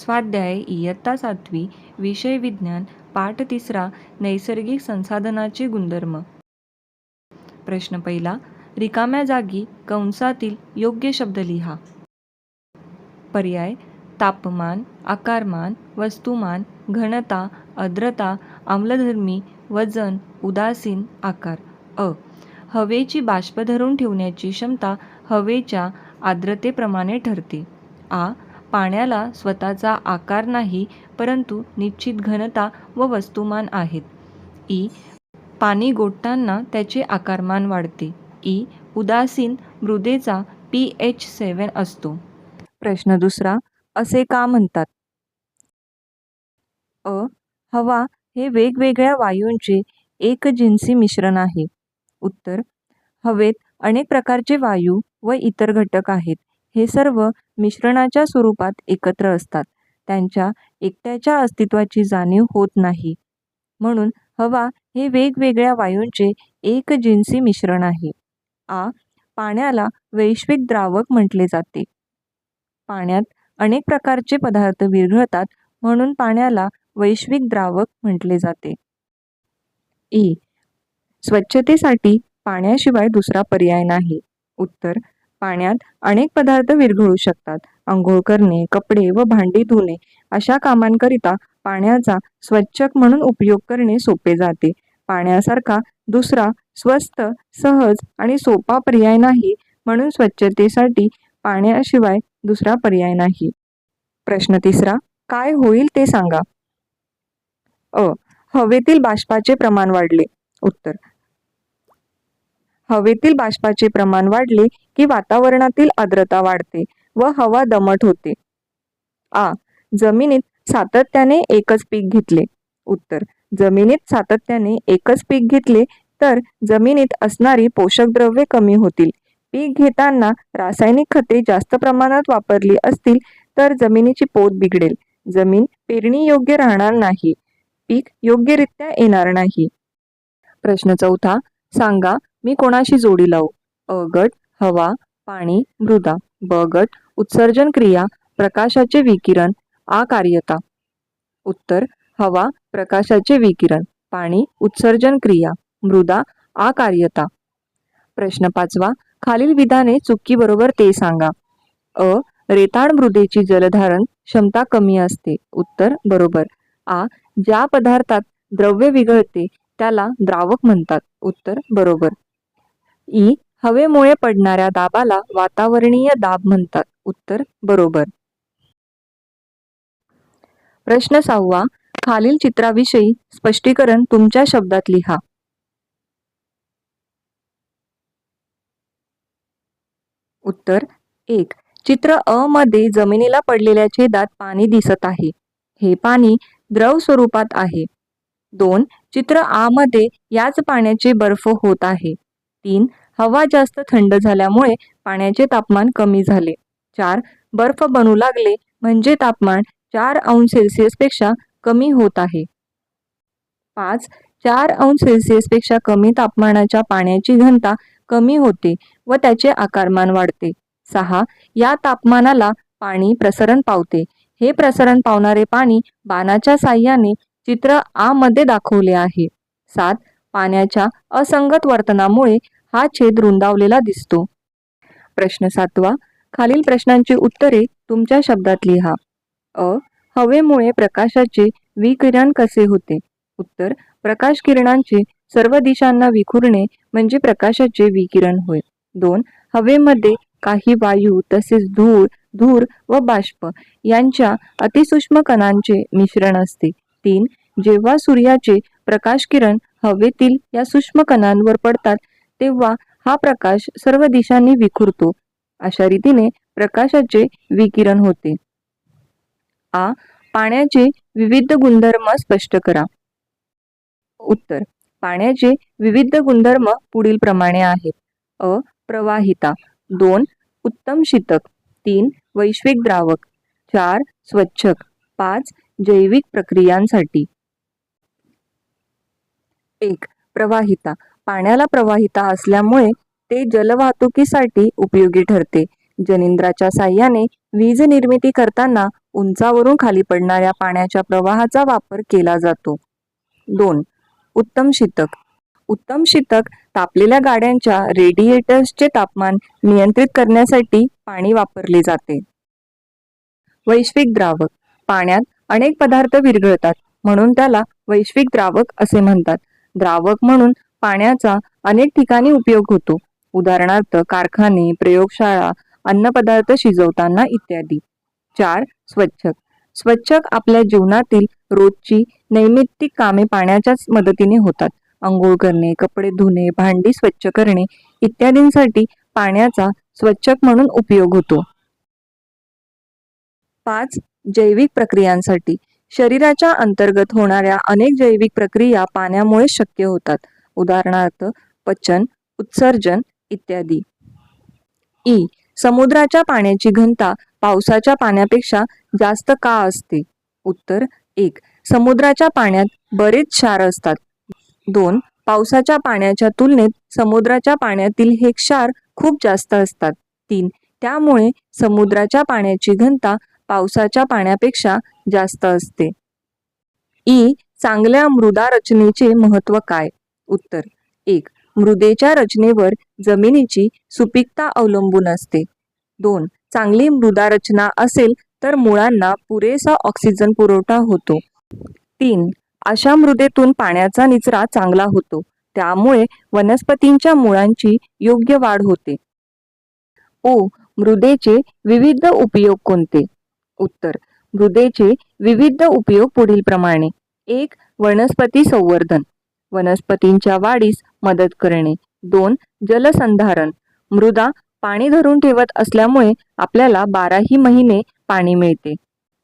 स्वाध्याय इयत्ता 7वी विषय विज्ञान पाठ 3 नैसर्गिक संसाधनाचे गुणधर्म. प्रश्न पहिला, रिकाम्या जागी कंसातील योग्य शब्द लिहा. पर्याय: तापमान, आकारमान, वस्तुमान, घनता, आर्द्रता, आम्लधर्मी, वजन, उदासीन, आकार. अ. हवेची बाष्प धरून ठेवण्याची क्षमता हवेच्या आर्द्रतेप्रमाणे ठरते. आ. पाण्याला स्वतःचा आकार नाही, परंतु निश्चित घनता व वस्तुमान आहेत. इ. पाणी गोठताना त्याचे आकारमान वाढते. इ. उदासीन मृदेचा pH 7 असतो. प्रश्न दुसरा, असे का म्हणतात? अ. हवा हे वेगवेगळ्या वायूंचे एकजिन्सी मिश्रण आहे. उत्तर: हवेत अनेक प्रकारचे वायू व इतर घटक आहेत. हे सर्व मिश्रणाच्या स्वरूपात एकत्र असतात. त्यांच्या एकट्याच्या अस्तित्वाची जाणीव होत नाही. म्हणून हवा हे वेगवेगळ्या वायूंचे एकजिन्सी मिश्रण आहे. आ. पाण्याला वैश्विक द्रावक म्हटले जाते. पाण्यात अनेक प्रकारचे पदार्थ विरघळतात, म्हणून पाण्याला वैश्विक द्रावक म्हटले जाते. इ. स्वच्छतेसाठी पाण्याशिवाय दुसरा पर्याय नाही. उत्तर: पाण्यात अनेक पदार्थ विरघळू शकतात. अंघोळ करणे, कपडे व भांडी धुणे अशा कामांकरिता पाण्याचा स्वच्छक म्हणून उपयोग करणे सोपे जाते. पाण्यासारखा दुसरा स्वस्त, सहज आणि सोपा पर्याय नाही, म्हणून स्वच्छतेसाठी पाण्याशिवाय दुसरा पर्याय नाही. प्रश्न तिसरा, काय होईल ते सांगा. अ. हवेतील बाष्पाचे प्रमाण वाढले. उत्तर: हवेतील बाष्पाचे प्रमाण वाढले की वातावरणातील आर्द्रता वाढते व हवा दमट होते. आ. जमिनीत सातत्याने एकच पीक घेतले. उत्तर: जमिनीत सातत्याने एकच पीक घेतले तर जमिनीत असणारी पोषक द्रव्ये कमी होतील. पीक घेताना रासायनिक खते जास्त प्रमाणात वापरली असतील तर जमिनीची पोत बिघडेल. जमीन पेरणी योग्य राहणार नाही. पीक योग्यरित्या येणार नाही. प्रश्न चौथा, सांगा मी कोणाशी जोडी लावू. अ गट हवा, पाणी, मृदा. ब गट उत्सर्जन क्रिया, प्रकाशाचे विकिरण, अकार्यता. उत्तर: हवा प्रकाशाचे विकिरण, पाणी उत्सर्जन क्रिया, मृदा अकार्यता. प्रश्न पाचवा, खालील विधाने चुकी बरोबर ते सांगा. अ. रेताड मृदेची जलधारण क्षमता कमी असते. उत्तर बरोबर. आ. ज्या पदार्थात द्रव्य विघळते त्याला द्रावक म्हणतात. उत्तर बरोबर. इ. हवेमुळे पडणाऱ्या दाबाला वातावरणीय दाब म्हणतात. उत्तर बरोबर. प्रश्न 6वा, खालील चित्राविषयी स्पष्टीकरण तुमच्या शब्दात लिहा. उत्तर 1. चित्र अ मध्ये जमिनीला पडलेल्या छेदात पाणी दिसत आहे. हे पाणी द्रव स्वरूपात आहे. 2. चित्र आ मध्ये याच पाण्याचे बर्फ होत आहे. 3. हवा जास्त थंड झाल्यामुळे पाण्याचे तापमान कमी झाले. 4. बर्फ बनू लागले म्हणजे तापमान 4 अंश सेल्सिअस पेक्षा कमी होत आहे. 5. 4 अंश सेल्सिअस पेक्षा कमी तापमानाच्या पाण्याची घनता कमी होते व त्याचे आकारमान वाढते. 6. या तापमानाला पाणी प्रसरण पावते. हे प्रसरण पावणारे पाणी बाणाच्या साहाय्याने चित्र आ मध्ये दाखवले आहे. 7. पाण्याच्या असंगत वर्तनामुळे हा छेद रुंदावलेला दिसतो. प्रश्न 7वा, खालील प्रश्नांची उत्तरे तुमच्या शब्दात लिहा. अ. हवेमुळे प्रकाशाचे विकिरण कसे होते. उत्तर: प्रकाश किरणांचे सर्व दिशांना विखुरणे म्हणजे प्रकाशाचे विकिरण होय. 2. हवेमध्ये काही वायू तसेच धूर व बाष्प यांच्या अतिसूक्ष्म कणांचे मिश्रण असते. 3. जेव्हा सूर्याचे प्रकाश किरण हवेतील या सूक्ष्म कणांवर पडतात तेव्हा हा प्रकाश सर्व दिशांनी विखुरतो. अशा रीतीने प्रकाशाचे विकिरण होते. आ. पाण्याचे विविध गुणधर्म स्पष्ट करा. उत्तर: पाण्याचे विविध गुणधर्म पुढील प्रमाणे आहेत. अ. प्रवाहिता. 2. उत्तम शीतक. 3. वैश्विक द्रावक. 4. स्वच्छक. 5. जैविक प्रक्रियांसाठी. 1. प्रवाहिता. पाण्याला प्रवाहिता असल्यामुळे ते जलवाहतुकीसाठी उपयोगी ठरते. जनिंद्राच्या साहाय्याने वीज निर्मिती करताना उंचावरून खाली पडणाऱ्या पाण्याच्या प्रवाहाचा वापर केला जातो. 2. उत्तम शीतक. उत्तम शीतक तापलेल्या गाड्यांच्या रेडिएटर्सचे तापमान नियंत्रित करण्यासाठी पाणी वापरले जाते. वैश्विक द्रावक. पाण्यात अनेक पदार्थ विरघळतात म्हणून त्याला वैश्विक द्रावक असे म्हणतात. द्रावक म्हणून पाण्याचा अनेक ठिकाणी उपयोग होतो. उदाहरणार्थ कारखाने, प्रयोगशाळा, अन्नपदार्थ शिजवताना इत्यादी. 4. स्वच्छक. स्वच्छक आपल्या जीवनातील रोजची नैमित्तिक कामे पाण्याच्याच मदतीने होतात. अंघोळ करणे, कपडे धुणे, भांडी स्वच्छ करणे इत्यादींसाठी पाण्याचा स्वच्छक म्हणून उपयोग होतो. 5. जैविक प्रक्रियांसाठी. शरीराच्या अंतर्गत होणाऱ्या अनेक जैविक प्रक्रिया पाण्यामुळे शक्य होतात. उदाहरणार्थ पचन, उत्सर्जन इत्यादी. ई. समुद्राच्या पाण्याची घनता पावसाच्या पाण्यापेक्षा जास्त का असते? उत्तर 1. समुद्राच्या पाण्यात बरेच क्षार असतात. 2. पावसाच्या पाण्याच्या तुलनेत समुद्राच्या पाण्यातील हे क्षार खूप जास्त असतात. 3. त्यामुळे समुद्राच्या पाण्याची घनता पावसाच्या पाण्यापेक्षा जास्त असते. ई. चांगल्या मृदा रचनेचे महत्त्व काय? उत्तर 1. मृदेच्या रचनेवर जमिनीची सुपीकता अवलंबून असते. 2. चांगली मृदा रचना असेल तर मुळांना पुरेसा ऑक्सिजन पुरवठा होतो. 3. अशा मृदेतून पाण्याचा निचरा चांगला होतो. त्यामुळे वनस्पतींच्या मुळांची योग्य वाढ होते. ओ. मृदेचे विविध उपयोग कोणते? उत्तर. मृदेचे विविध उपयोग पुढीलप्रमाणे. 1. वनस्पती संवर्धन. वनस्पतींच्या वाढीस मदत करणे. 2. जलसंधारण. मृदा पाणी धरून ठेवत असल्यामुळे आपल्याला 12ही महिने पाणी मिळते.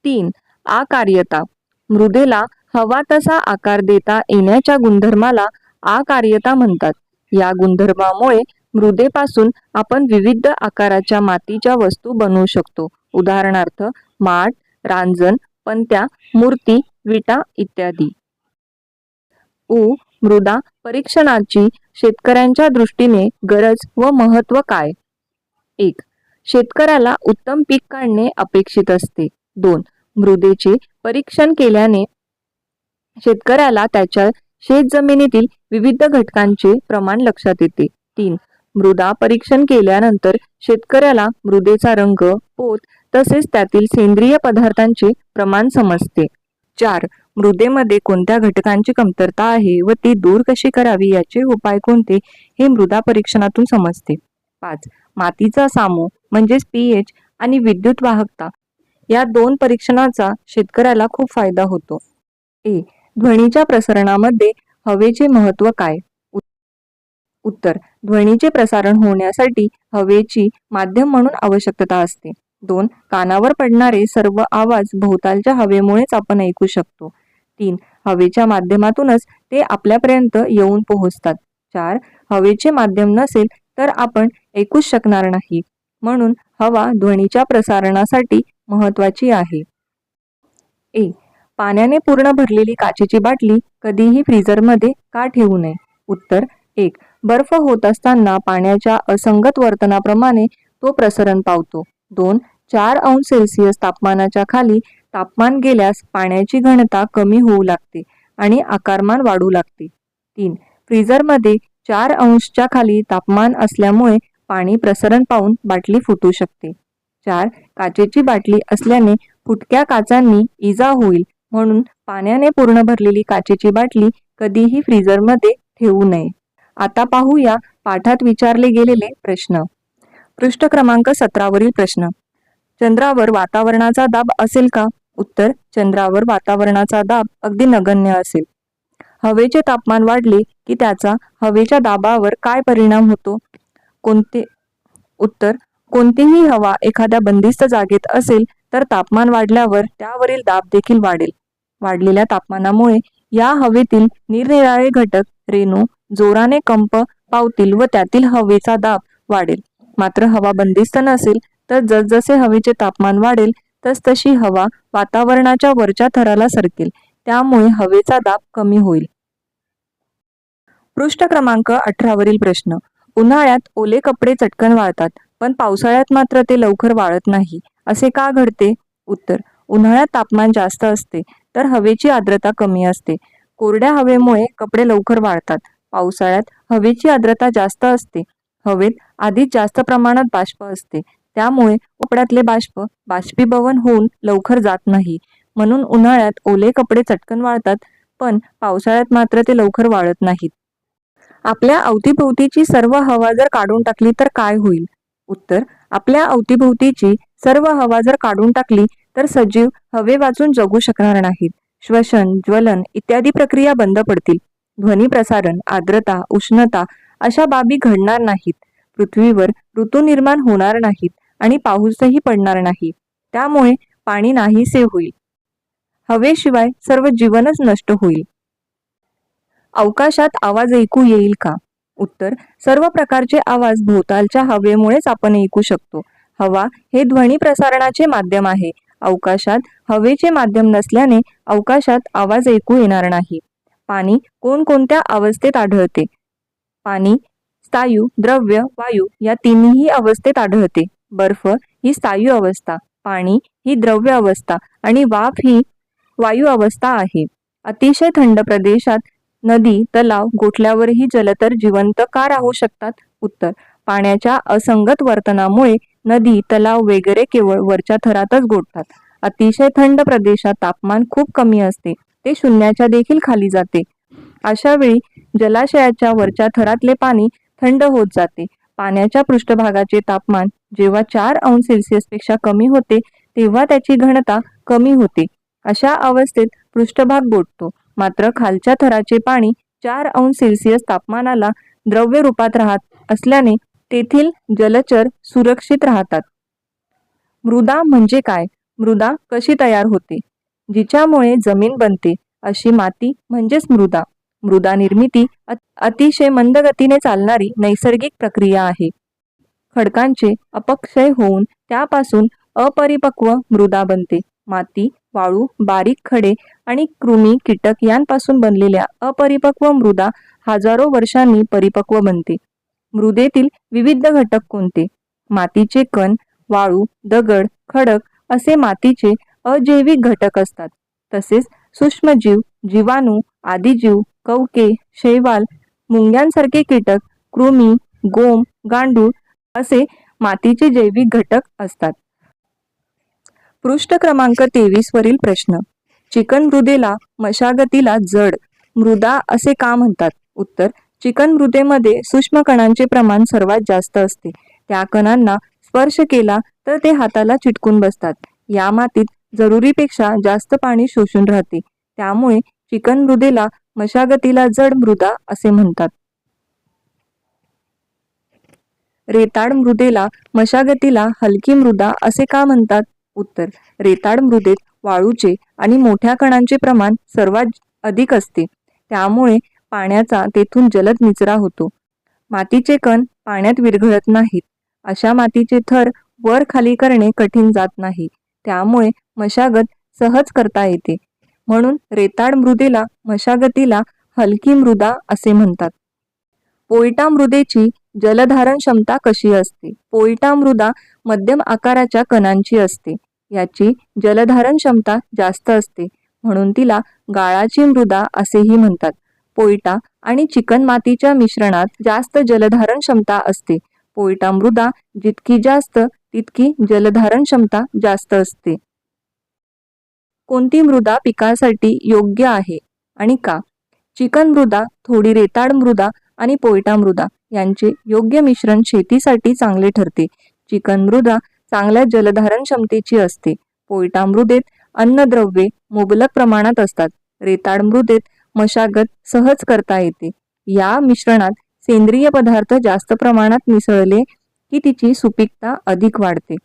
3. आकार्यता. मृदेला हवा तसा आकार देता येण्याच्या गुणधर्माला आकार्यता म्हणतात. या गुणधर्मामुळे मृदेपासून आपण विविध आकाराच्या मातीच्या वस्तू बनवू शकतो. उदाहरणार्थ माठ, रांजण, पणत्या, मूर्ती, विटा इत्यादी. उ. मृदा परीक्षणाची शेतकऱ्यांच्या दृष्टीने गरज व महत्त्व काय? 1. शेतकऱ्याला उत्तम पीक काढणे अपेक्षित असते. 2. मृदेचे परीक्षण केल्याने शेतकऱ्याला त्याच्या शेतजमिनीतील विविध घटकांचे प्रमाण लक्षात येते. 3. मृदा परीक्षण केल्यानंतर शेतकऱ्याला मृदेचा रंग, पोत तसेच त्यातील सेंद्रिय पदार्थांचे प्रमाण समजते. 4. मृदेमध्ये कोणत्या घटकांची कमतरता आहे व ती दूर कशी करावी याचे उपाय कोणते हे मृदा परीक्षणातून समजते. 5. मातीचा सामो म्हणजेच pH आणि विद्युत वाहकता या 2 परीक्षणाचा शेतकऱ्याला खूप फायदा होतो. ए. ध्वनीच्या प्रसारणामध्ये हवेचे महत्त्व काय? उत्तर. ध्वनीचे प्रसारण होण्यासाठी हवेची माध्यम म्हणून आवश्यकता असते. 2. कानावर पडणारे सर्व आवाज भोवतालच्या हवेमुळेच आपण ऐकू शकतो. 3. हवेच्या माध्यमातूनच ते आपल्यापर्यंत येऊन पोहोचतात. 4. हवेचे माध्यम नसेल तर आपण ऐकूच शकणार नाही. म्हणून हवा ध्वनीच्या प्रसारणासाठी महत्त्वाची आहे. ए. पाण्याने पूर्ण भरलेली काचेची बाटली कधीही फ्रीझरमध्ये का ठेवू नये? उत्तर. 1. बर्फ होत असताना पाण्याच्या असंगत वर्तनाप्रमाणे तो प्रसरण पावतो. 2. 4 अंश सेल्सिअस तापमानाच्या खाली तापमान गेल्यास पाण्याची घनता कमी होऊ लागते आणि आकारमान वाढू लागते. 3. फ्रीझरमध्ये 4 अंशच्या खाली तापमान असल्यामुळे पाणी प्रसरण पावून बाटली फुटू शकते. 4. काचेची बाटली असल्याने फुटक्या काचांनी इजा होईल म्हणून पाण्याने पूर्ण भरलेली काचेची बाटली कधीही फ्रीझरमध्ये ठेवू नये. आता पाहूया पाठात विचारले गेलेले प्रश्न. पृष्ठ क्रमांक 17 वरील प्रश्न. चंद्रावर वातावरणाचा दाब असेल का? उत्तर. चंद्रावर वातावरणाचा दाब अगदी नगण्य असेल. हवेचे तापमान वाढले की त्याचा हवेच्या दाबावर काय परिणाम होतो? कोणते? उत्तर. कोणतीही हवा एखाद्या बंदिस्त जागेत असेल तर तापमान वाढल्यावर त्यावरील दाब देखील वाढेल. वाढलेल्या तापमानामुळे या हवेतील निरनिराळे घटक रेणू जोराने कंप पावतील व त्यातील हवेचा दाब वाढेल. मात्र हवा बंदिस्त नसेल तर जसजसे हवेचे तापमान वाढेल तसतशी हवा वातावरणाच्या वरच्या थराला सरकेल. त्यामुळे हवेचा दाब कमी होईल. पृष्ठ क्रमांक 18 वरील प्रश्न. उन्हाळ्यात ओले कपडे चटकन वाळतात पण पावसाळ्यात मात्र ते लवकर वाळत नाही, असे का घडते? उत्तर. उन्हाळ्यात तापमान जास्त असते तर हवेची आर्द्रता कमी असते. कोरड्या हवेमुळे कपडे लवकर वाळतात. पावसाळ्यात हवेची आर्द्रता जास्त असते. हवेत आधीच जास्त प्रमाणात बाष्प असते. त्यामुळे कपड्यातले बाष्प बाष्पीभवन होऊन लवकर जात नाही. म्हणून उन्हाळ्यात ओले कपडे चटकन वाळतात, पण पावसाळ्यात मात्र ते लवकर वाळत नाहीत. आपल्या अवतीभोवतीची सर्व हवा जर काढून टाकली तर काय होईल? उत्तर: आपल्या अवतीभोवतीची सर्व हवा जर काढून टाकली तर सजीव हवे वाचून जगू शकणार नाहीत. श्वसन, ज्वलन इत्यादी प्रक्रिया बंद पडतील. ध्वनी प्रसारण, आर्द्रता, उष्णता अशा बाबी घडणार नाहीत. पृथ्वीवर ऋतू निर्माण होणार नाहीत आणि पाऊसही पडणार नाही. त्यामुळे पाणी नाहीसे होईल. हवेशिवाय सर्व जीवनच नष्ट होईल. अवकाशात आवाज ऐकू येईल का? उत्तर: सर्व प्रकारचे आवाज भोवतालच्या हवेमुळेच आपण ऐकू शकतो. हवा हे ध्वनी प्रसारणाचे माध्यम आहे. अवकाशात हवेचे माध्यम नसल्याने अवकाशात आवाज ऐकू येणार नाही. पाणी कोणकोणत्या अवस्थेत आढळते? पाणी स्थायू, द्रव्य, वायू या तिन्ही अवस्थेत आढळते. बर्फ ही स्थायू अवस्था, पाणी ही द्रव्य अवस्था आणि वाफ ही वायू अवस्था आहे. अतिशय थंड प्रदेशात नदी, तलाव, गोठल्यावरही जलचर जिवंत का राहू शकतात? उत्तर: पाण्याच्या असंगत वर्तनामुळे नदी, तलाव वगैरे केवळ वरच्या थरातच गोठतात. अतिशय थंड प्रदेशात तापमान खूप कमी असते, ते शून्याच्या देखील खाली जाते. अशा वेळी जलाशयाच्या वरच्या थरातले पाणी थंड होत जाते. पाण्याच्या पृष्ठभागाचे तापमान जेव्हा 4 अंश पेक्षा कमी होते तेव्हा त्याची घनता कमी होते. अशा अवस्थेत पृष्ठभाग गोठतो. मात्र खालच्या थराचे पाणी 4 अंश तापमानाला द्रव्य रूपात राहत असल्याने तेथील जलचर सुरक्षित राहतात. मृदा म्हणजे काय? मृदा कशी तयार होते? जिच्यामुळे जमीन बनते अशी माती म्हणजेच मृदा. मृदा निर्मिती अतिशय मंद गतीने चालणारी नैसर्गिक प्रक्रिया आहे. खडकांचे अपक्षय होऊन त्यापासून अपरिपक्व मृदा बनते. माती, वाळू, बारीक खडे आणि कृमी, कीटक यांपासून बनलेल्या अपरिपक्व मृदा हजारो वर्षांनी परिपक्व बनते. मृदेतील विविध घटक कोणते? मातीचे कण, वाळू, दगड, खडक असे मातीचे अजैविक घटक असतात. तसेच सूक्ष्मजीव, जीवाणू, आदिजीव, कवके, शैवाल, मुंग्यांसारखे कीटक, कृमी, गोम, गांडूळ असे मातीचे जैविक घटक असतात. पृष्ठ क्रमांक 23 वरील प्रश्न. चिकन मृदेला मशागतीला जड मृदा असे का म्हणतात? उत्तर: चिकन मृदेमध्ये सूक्ष्म कणांचे प्रमाण सर्वात जास्त असते. त्या कणांना स्पर्श केला तर ते हाताला चिटकून बसतात. या मातीत जरुरीपेक्षा जास्त पाणी शोषून राहते. त्यामुळे चिकन मृदेला मशागतीला जड मृदा असे म्हणतात. रेताड मृदेला मशागतीला हलकी मृदा असे का म्हणतात? उत्तर: रेताड मृदेत वाळूचे आणि मोठ्या कणांचे प्रमाण सर्वात अधिक असते. त्यामुळे पाण्याचा तेथून जलद निचरा होतो. मातीचे कण पाण्यात विरघळत नाहीत. अशा मातीचे थर वर खाली करणे कठीण जात नाही. त्यामुळे मशागत सहज करता येते. म्हणून रेताड मृदेला मशागतीला हलकी मृदा असे म्हणतात. पोयटा मृदेची जलधारण क्षमता कशी असते? पोयटा मृदा मध्यम आकाराच्या कणांची असते. याची जलधारण क्षमता जास्त असते, म्हणून तिला गाळाची मृदा असेही म्हणतात. पोयटा आणि चिकण मातीच्या मिश्रणात जास्त जलधारण क्षमता असते. पोयटा मृदा जितकी जास्त तितकी जलधारण क्षमता जास्त असते. कोणती मृदा पिकासाठी योग्य आहे आणि का? चिकन मृदा, थोडी रेताड मृदा आणि पोयटा मृदा यांचे योग्य मिश्रण शेतीसाठी चांगले ठरते. चिकन मृदा चांगल्या जलधारण क्षमतेची असते. पोयटा मृदेत अन्नद्रव्ये मुबलक प्रमाणात असतात. रेताड मृदेत मशागत सहज करता येते. या मिश्रणात सेंद्रिय पदार्थ जास्त प्रमाणात मिसळले की तिची सुपीकता अधिक वाढते.